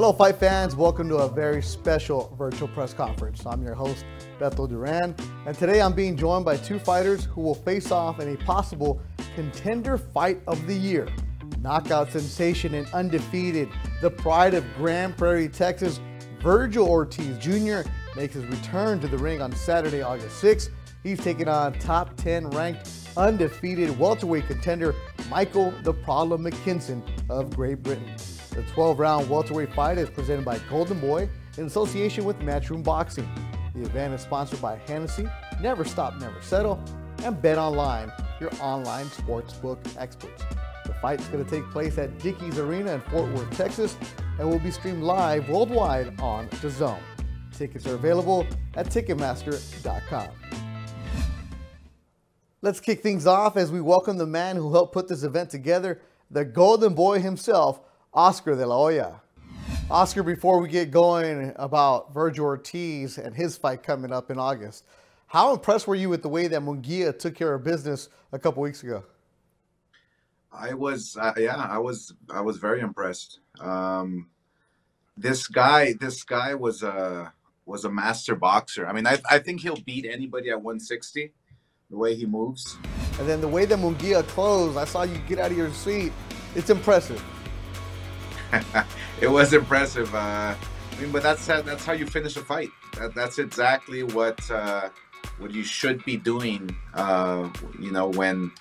Hello, fight fans. Welcome to a very special virtual press conference. I'm your host, Bethel Duran, and today I'm being joined by two fighters who will face off in a possible contender fight of the year. Knockout sensation and undefeated, the pride of Grand Prairie, Texas, Vergil Ortiz Jr. makes his return to the ring on Saturday, August 6th. He's taking on top 10 ranked undefeated welterweight contender Michael "The Problem" McKinson of Great Britain. The 12-round welterweight fight is presented by Golden Boy in association with Matchroom Boxing. The event is sponsored by Hennessy, Never Stop, Never Settle, and Bet Online, your online sportsbook experts. The fight is going to take place at Dickies Arena in Fort Worth, Texas, and will be streamed live worldwide on DAZN. Tickets are available at Ticketmaster.com. Let's kick things off as we welcome the man who helped put this event together, the Golden Boy himself, Oscar de la Hoya. Oscar, before we get going about Virgil Ortiz and his fight coming up in August, how impressed were you with the way that Munguia took care of business a couple weeks ago? I was very impressed. This guy was a master boxer. I mean, I think he'll beat anybody at 160. The way he moves, and then the way that Munguia closed, I saw you get out of your seat. It's impressive. It was impressive. I mean, but that's how you finish a fight. That's exactly what you should be doing. You know, when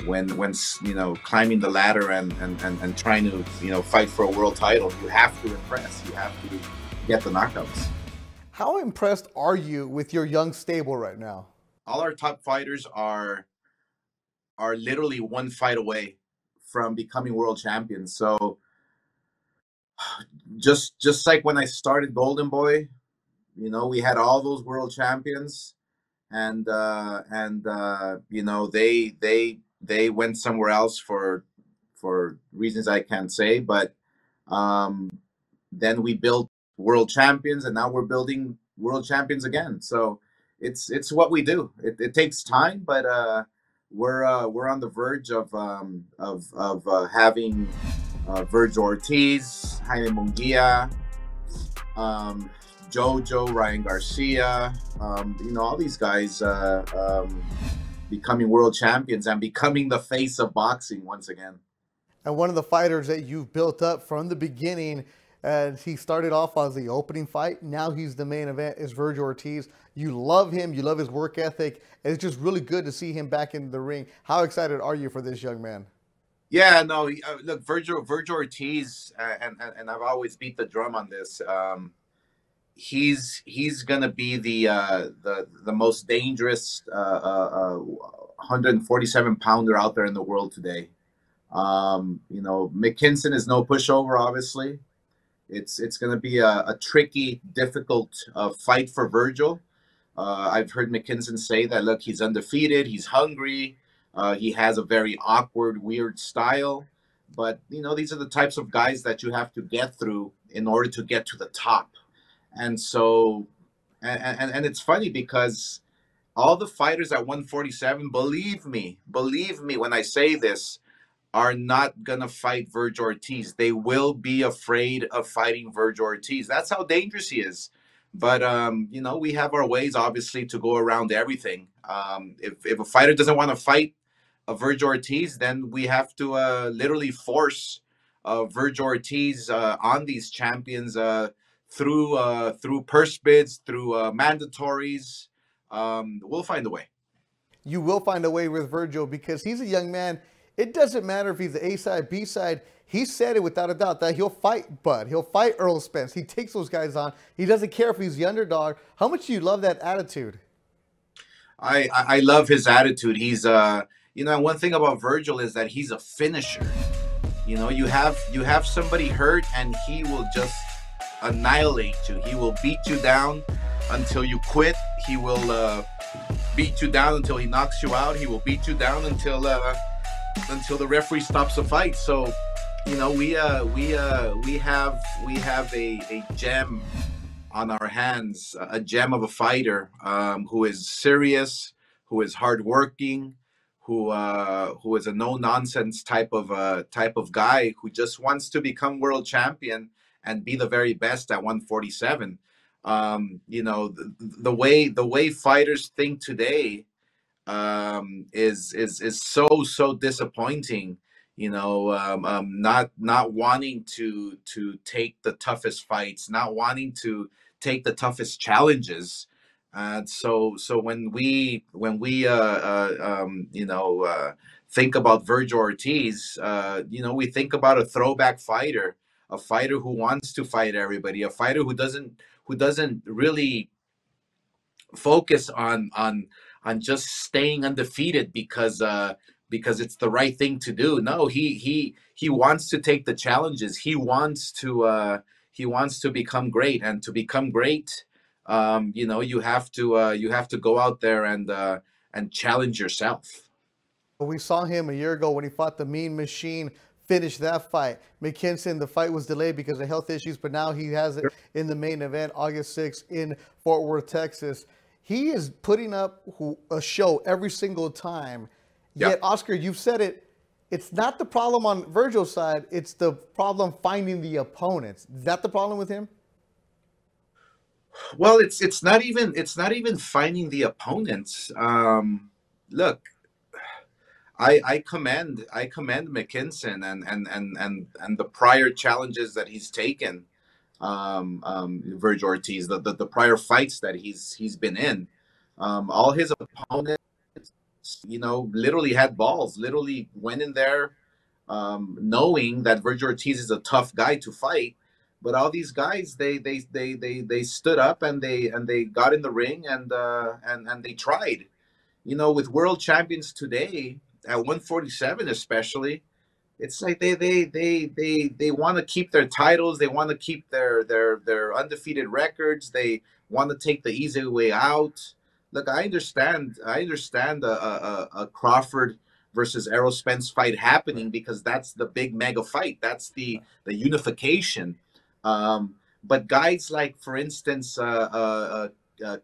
you know, climbing the ladder and trying to fight for a world title, you have to impress. You have to get the knockouts. How impressed are you with your young stable right now? All our top fighters are literally one fight away from becoming world champions. So just like when I started Golden Boy, you know, we had all those world champions, and you know, they went somewhere else for reasons I can't say, but then we built world champions, and now we're building world champions again. So it's what we do. It takes time, but we're on the verge of having Virgil Ortiz, Jaime Munguia, Jojo, Ryan Garcia, you know, all these guys becoming world champions and becoming the face of boxing once again. And one of the fighters that you've built up from the beginning, and he started off as the opening fight, now he's the main event, is Virgil Ortiz. You love him, you love his work ethic, and it's just really good to see him back in the ring. How excited are you for this young man? Yeah, no, look, Virgil Ortiz, and I've always beat the drum on this. He's gonna be the most dangerous 147 pounder out there in the world today. You know, McKinson is no pushover, obviously. It's going to be a tricky, difficult fight for Virgil. I've heard McKinson say that, look, he's undefeated, he's hungry, he has a very awkward, weird style. But, you know, these are the types of guys that you have to get through in order to get to the top. And so, and it's funny because all the fighters at 147, believe me when I say this, are not going to fight Virgil Ortiz. They will be afraid of fighting Virgil Ortiz. That's how dangerous he is. But, you know, we have our ways, obviously, to go around everything. If a fighter doesn't want to fight Virgil Ortiz, then we have to literally force Virgil Ortiz on these champions through purse bids, through mandatories. We'll find a way. You will find a way with Virgil because he's a young man. It doesn't matter if he's the A side, B side. He said it without a doubt that he'll fight Bud. He'll fight Earl Spence. He takes those guys on. He doesn't care if he's the underdog. How much do you love that attitude? I love his attitude. He's you know, one thing about Virgil is that he's a finisher. You know, you have somebody hurt and he will just annihilate you. He will beat you down until you quit. He will beat you down until he knocks you out. He will beat you down until the referee stops the fight. So, you know, we have a gem on our hands, a gem of a fighter who is serious, who is hardworking, who is a no nonsense type of guy who just wants to become world champion and be the very best at 147. You know, the way fighters think today is so disappointing. You know, not wanting to take the toughest fights, not wanting to take the toughest challenges. So when we think about Virgil Ortiz, we think about a throwback fighter, a fighter who wants to fight everybody, a fighter who doesn't really focus on just staying undefeated because it's the right thing to do. No, he wants to take the challenges. He wants to become great, and to become great, you have to go out there and challenge yourself. We saw him a year ago when he fought the Mean Machine, finished that fight. McKinson, the fight was delayed because of health issues, but now he has it in the main event, August 6th in Fort Worth, Texas. He is putting up a show every single time. Yet, Yep. Oscar, you've said it, it's not the problem on Virgil's side, it's the problem finding the opponents. Is that the problem with him? Well, it's not even finding the opponents. Look, I commend McKinson and the prior challenges that he's taken. Virgil Ortiz, the prior fights that he's been in, all his opponents, literally had balls, literally went in there, knowing that Virgil Ortiz is a tough guy to fight. But all these guys, they stood up and they got in the ring and they tried. With world champions today at 147, especially, it's like they want to keep their titles. They want to keep their undefeated records. They want to take the easy way out. Look, I understand a Crawford versus Errol Spence fight happening because that's the big mega fight. That's the unification. But guys like, for instance,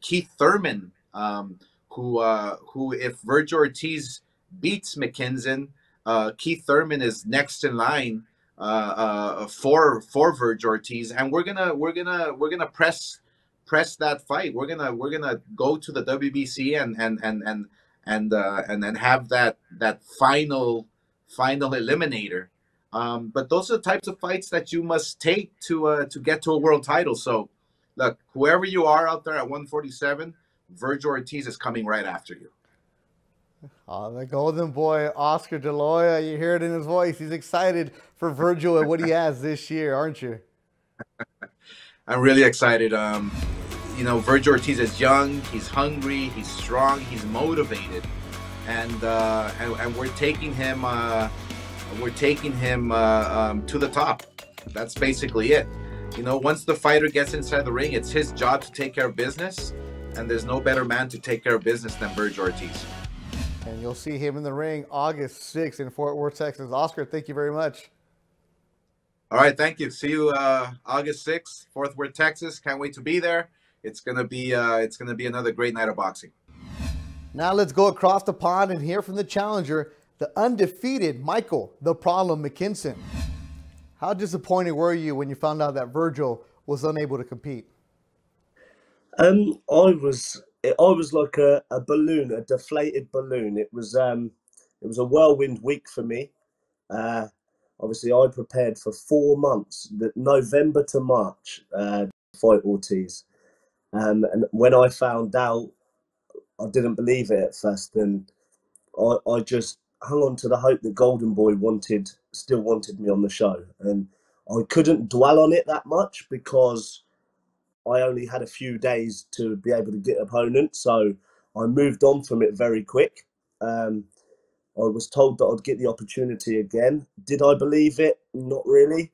Keith Thurman, who if Virgil Ortiz beats McKinson, Keith Thurman is next in line for Virgil Ortiz, and we're gonna press that fight. We're gonna go to the WBC and then have that final eliminator. But those are the types of fights that you must take to get to a world title. So, look, whoever you are out there at 147, Virgil Ortiz is coming right after you. Oh, the golden boy, Oscar De La Hoya. You hear it in his voice. He's excited for Virgil and what he has this year, aren't you? I'm really excited. Virgil Ortiz is young, he's hungry, he's strong, he's motivated, and we're taking him to the top. That's basically it. Once the fighter gets inside the ring, it's his job to take care of business, and there's no better man to take care of business than Virgil Ortiz. And you'll see him in the ring August 6th in Fort Worth, Texas. Oscar, thank you very much. All right, thank you. See you August 6th, Fort Worth, Texas. Can't wait to be there. It's gonna be another great night of boxing. Now let's go across the pond and hear from the challenger, the undefeated Michael, the Problem McKinson. How disappointed were you when you found out that Virgil was unable to compete? I was like a balloon, a deflated balloon. It was a whirlwind week for me. Uh, Obviously, I prepared for 4 months, November to March, to fight Ortiz. And when I found out, I didn't believe it at first, and I just hung on to the hope that Golden Boy still wanted me on the show, and I couldn't dwell on it that much because I only had a few days to be able to get opponents, so I moved on from it very quick. I was told that I'd get the opportunity again. Did I believe it? Not really.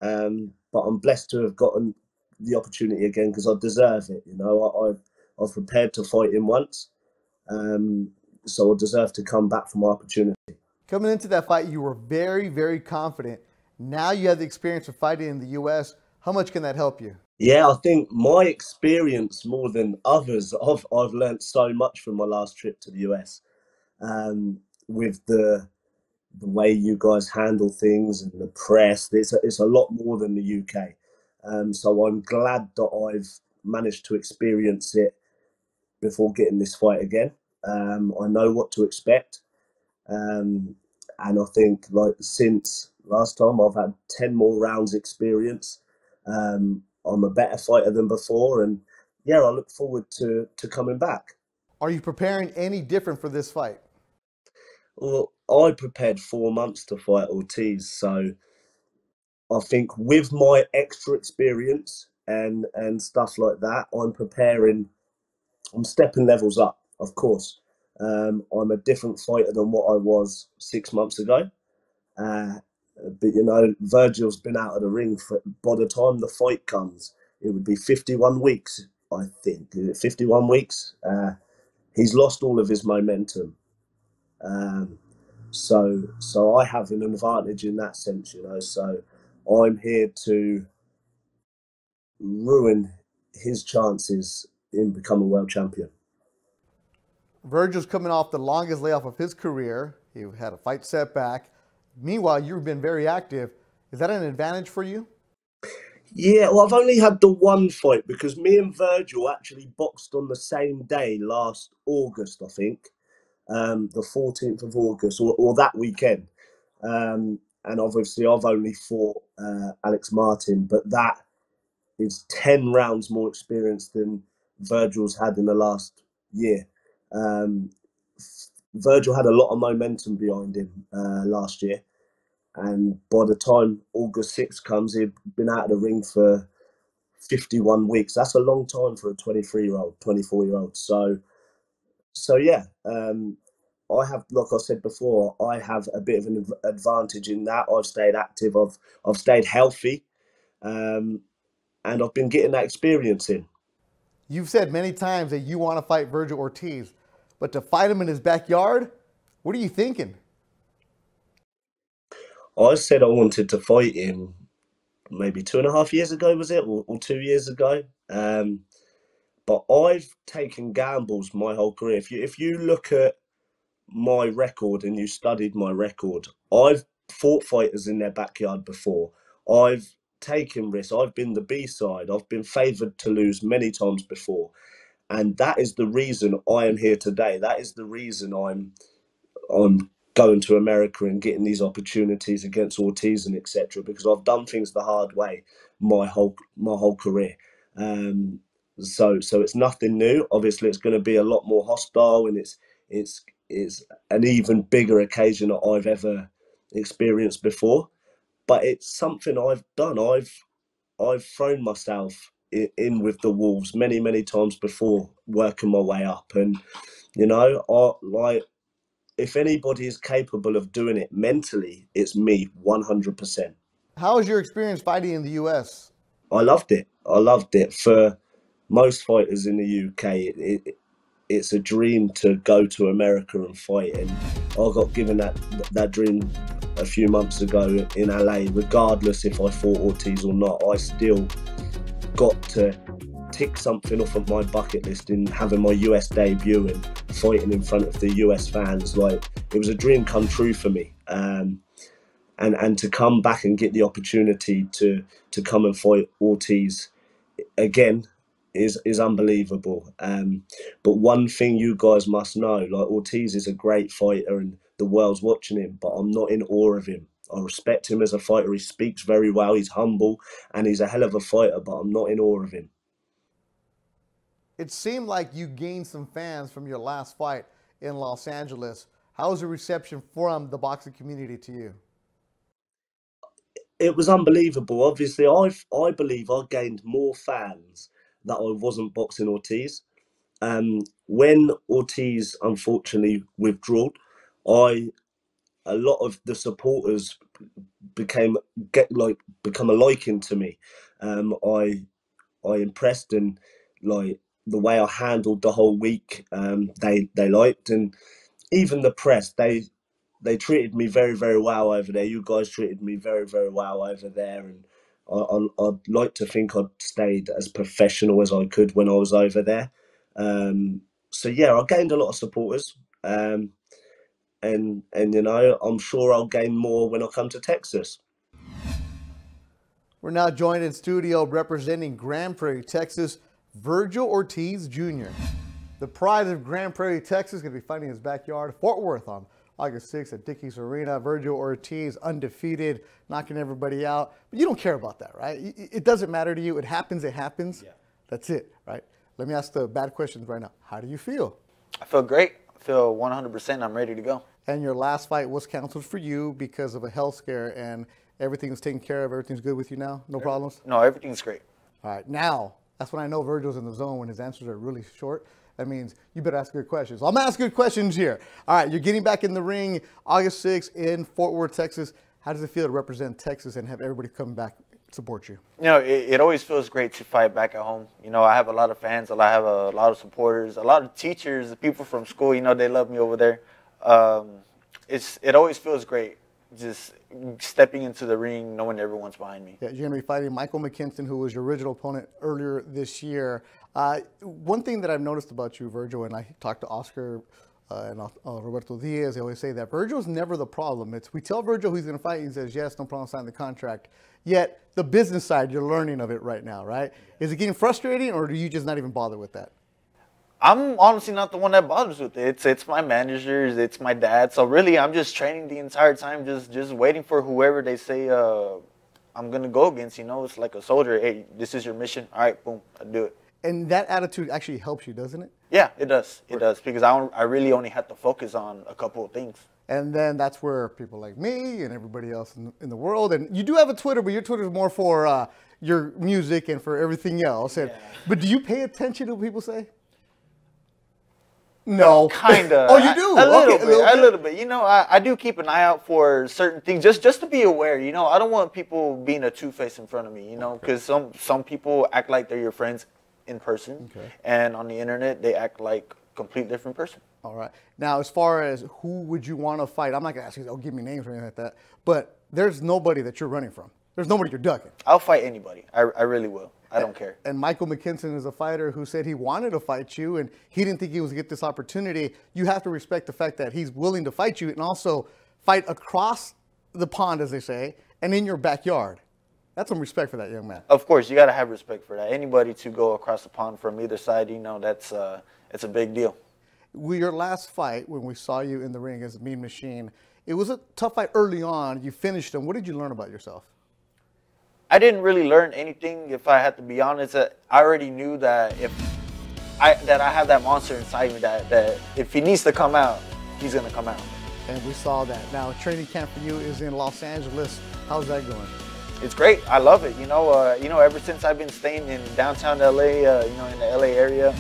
But I'm blessed to have gotten the opportunity again because I deserve it. I've prepared to fight him once, so I deserve to come back for my opportunity. Coming into that fight, you were very, very confident. Now you have the experience of fighting in the U.S. How much can that help you? Yeah, I think my experience more than others, I've learned so much from my last trip to the US. With the way you guys handle things and the press, it's a lot more than the UK. So I'm glad that I've managed to experience it before getting this fight again. I know what to expect. And I think, like, since last time, I've had 10 more rounds experience. I'm a better fighter than before. And yeah, I look forward to coming back. Are you preparing any different for this fight? Well, I prepared 4 months to fight Ortiz. So I think with my extra experience and stuff like that, I'm stepping levels up, of course. I'm a different fighter than what I was 6 months ago. But Virgil's been out of the ring by the time the fight comes, it would be 51 weeks, I think. Is it 51 weeks? He's lost all of his momentum. So I have an advantage in that sense, So I'm here to ruin his chances in becoming world champion. Virgil's coming off the longest layoff of his career. He had a fight setback. Meanwhile, you've been very active. Is that an advantage for you? Yeah, well, I've only had the one fight because me and Virgil actually boxed on the same day last August, I think, the 14th of August, or that weekend. And obviously, I've only fought Alex Martin, but that is 10 rounds more experience than Virgil's had in the last year. Virgil had a lot of momentum behind him last year. And by the time August 6th comes, he'd been out of the ring for 51 weeks. That's a long time for a 23-year-old, 24-year-old. So yeah, I have, like I said before, I have a bit of an advantage in that. I've stayed active, I've stayed healthy, and I've been getting that experience in. You've said many times that you want to fight Virgil Ortiz, but to fight him in his backyard, what are you thinking? I said I wanted to fight him maybe 2.5 years ago, was it, or 2 years ago? But I've taken gambles my whole career. If you look at my record and you studied my record, I've fought fighters in their backyard before. I've taken risks. I've been the B-side. I've been favoured to lose many times before. And that is the reason I am here today. That is the reason I'm going to America and getting these opportunities against Ortiz and etc. Because I've done things the hard way my whole career. So it's nothing new. Obviously, it's going to be a lot more hostile, and it's an even bigger occasion that I've ever experienced before. But it's something I've done. I've thrown myself in with the wolves many times before, working my way up, and if anybody is capable of doing it mentally, it's me, 100%. How was your experience fighting in the U.S.? I loved it. For most fighters in the UK, it's a dream to go to America and fight. And I got given that dream a few months ago in LA. Regardless if I fought Ortiz or not, I still got to tick something off of my bucket list in having my US debut and fighting in front of the US fans. Like, it was a dream come true for me. And to come back and get the opportunity to come and fight Ortiz again is unbelievable. But one thing you guys must know, like, Ortiz is a great fighter and the world's watching him, but I'm not in awe of him. I respect him as a fighter. He speaks very well. He's humble and he's a hell of a fighter, but I'm not in awe of him. It seemed like you gained some fans from your last fight in Los Angeles. How was the reception from the boxing community to you? It was unbelievable. Obviously, I believe I gained more fans that I wasn't boxing Ortiz. When Ortiz unfortunately withdrew, a lot of the supporters become a liking to me. I impressed, and like the way I handled the whole week, they liked, and even the press, they treated me very well over there. You guys treated me very well over there, and I'd like to think I'd stayed as professional as I could when I was over there. So yeah, I gained a lot of supporters, and I'm sure I'll gain more when I come to Texas. We're now joined in studio representing Grand Prairie, Texas, Virgil Ortiz Jr. The pride of Grand Prairie, Texas, is going to be fighting in his backyard, Fort Worth, on August 6th at Dickies Arena. Virgil Ortiz, undefeated, knocking everybody out. But you don't care about that, right? It doesn't matter to you. It happens, it happens. Yeah. That's it, right? Let me ask the bad questions right now. How do you feel? I feel great. I feel 100%. I'm ready to go. And your last fight was canceled for you because of a health scare, and everything's taken care of. Everything's good with you now? No problems? No, everything's great. All right. Now, that's when I know Virgil's in the zone, when his answers are really short. That means you better ask good questions. I'm going to ask good questions here. All right. You're getting back in the ring August 6th in Fort Worth, Texas. How does it feel to represent Texas and have everybody come back support you? You know, it always feels great to fight back at home. You know, I have a lot of fans. I have a lot of supporters, a lot of teachers, people from school. You know, they love me over there. It always feels great just stepping into the ring, knowing everyone's behind me. Yeah, you're going to be fighting Michael McKinson, who was your original opponent earlier this year. One thing that I've noticed about you, Virgil, and I talked to Oscar and Roberto Diaz, they always say that Virgil's never the problem. We tell Virgil who's going to fight, he says, yes, no problem, sign the contract. Yet the business side, you're learning of it right now, right? Is it getting frustrating, or do you just not even bother with that? I'm honestly not the one that bothers with it. It's my managers, it's my dad. So really, I'm just training the entire time, just waiting for whoever they say I'm going to go against. You know, it's like a soldier. Hey, this is your mission. All right, boom, I do it. And that attitude actually helps you, doesn't it? Yeah, it does. It does, because I really only had to focus on a couple of things. And then that's where people like me and everybody else in the world, and you do have a Twitter, but your Twitter is more for your music and for everything else. And, but do you pay attention to what people say? No. Kind of. Oh, you do? A little bit. You know, I do keep an eye out for certain things, just to be aware. You know, I don't want people being a two-face in front of me, you know, because some people act like they're your friends in person, and on the internet, they act like a complete different person. All right. Now, as far as who would you want to fight, I'm not going to ask you, give me names or anything like that, but there's nobody that you're running from. There's nobody you're ducking. I'll fight anybody. I really will. I don't care. And Michael McKinson is a fighter who said he wanted to fight you, and he didn't think he was going to get this opportunity. You have to respect the fact that he's willing to fight you and also fight across the pond, as they say, and in your backyard. That's some respect for that young man. Of course, you got to have respect for that. Anybody to go across the pond from either side, you know, it's a big deal. Your last fight, when we saw you in the ring as a Mean Machine, it was a tough fight early on. You finished him. What did you learn about yourself? I didn't really learn anything, if I had to be honest. I already knew that I have that monster inside me that if he needs to come out, he's going to come out. And we saw that. Now, training camp for you is in Los Angeles. How's that going? It's great. I love it. You know, ever since I've been staying in downtown LA, you know, in the LA area,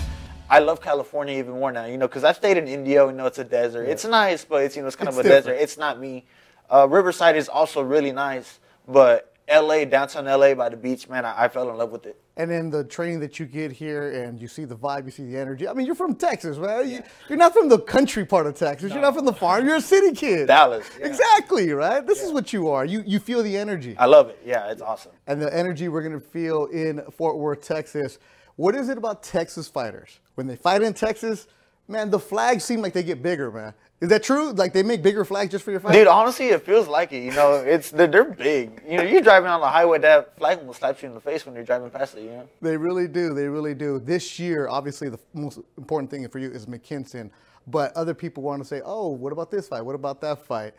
I love California even more now, you know, because I've stayed in Indio. You know, it's a desert. Yeah. It's nice, but it's, you know, it's kind of a desert. It's not me. Riverside is also really nice, but LA, downtown LA by the beach, man, I fell in love with it. And then the training that you get here, and you see the vibe, you see the energy. I mean, you're from Texas, right? Yeah. You're not from the country part of Texas. No. You're not from the farm. You're a city kid. Dallas. Yeah. Exactly, right? This is what you are. You feel the energy. I love it. Yeah, it's awesome. And the energy we're going to feel in Fort Worth, Texas. What is it about Texas fighters? When they fight in Texas, man, the flags seem like they get bigger, man. Is that true? Like they make bigger flags just for your fight? Dude, honestly, it feels like it. You know, they're big. You know, you're driving on the highway, that flag will slap you in the face when you're driving past it, you know? They really do. They really do. This year, obviously, the most important thing for you is McKinson. But other people want to say, oh, what about this fight? What about that fight?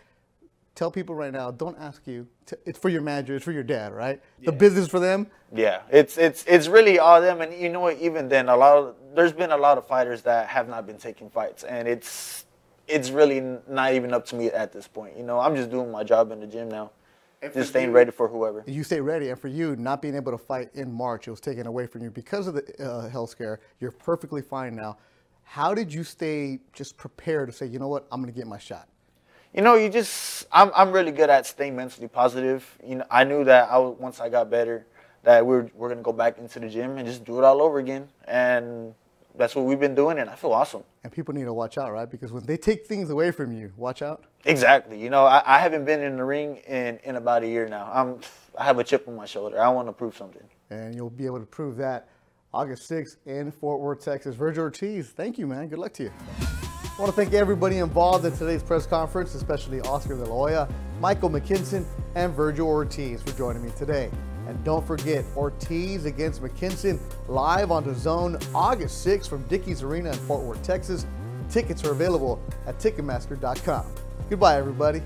Tell people right now, don't ask you. It's for your manager. It's for your dad, right? Yeah. The business for them? Yeah, it's really all them. And you know what, even then, there's been a lot of fighters that have not been taking fights. And it's really not even up to me at this point. You know, I'm just doing my job in the gym now. Just staying ready for whoever. You stay ready. And for you, not being able to fight in March, it was taken away from you because of the health scare. You're perfectly fine now. How did you stay just prepared to say, you know what, I'm going to get my shot? You know, I'm really good at staying mentally positive. You know, I knew that once I got better, that we're going to go back into the gym and just do it all over again. And that's what we've been doing, and I feel awesome. And people need to watch out, right? Because when they take things away from you, watch out. Exactly. You know, I haven't been in the ring in about a year now. I have a chip on my shoulder. I want to prove something. And you'll be able to prove that August 6th in Fort Worth, Texas. Virgil Ortiz, thank you, man. Good luck to you. I want to thank everybody involved in today's press conference, especially Oscar de la Hoya, Michael McKinson, and Virgil Ortiz for joining me today. And don't forget, Ortiz against McKinson live on DAZN August 6th from Dickies Arena in Fort Worth, Texas. Tickets are available at Ticketmaster.com. Goodbye, everybody.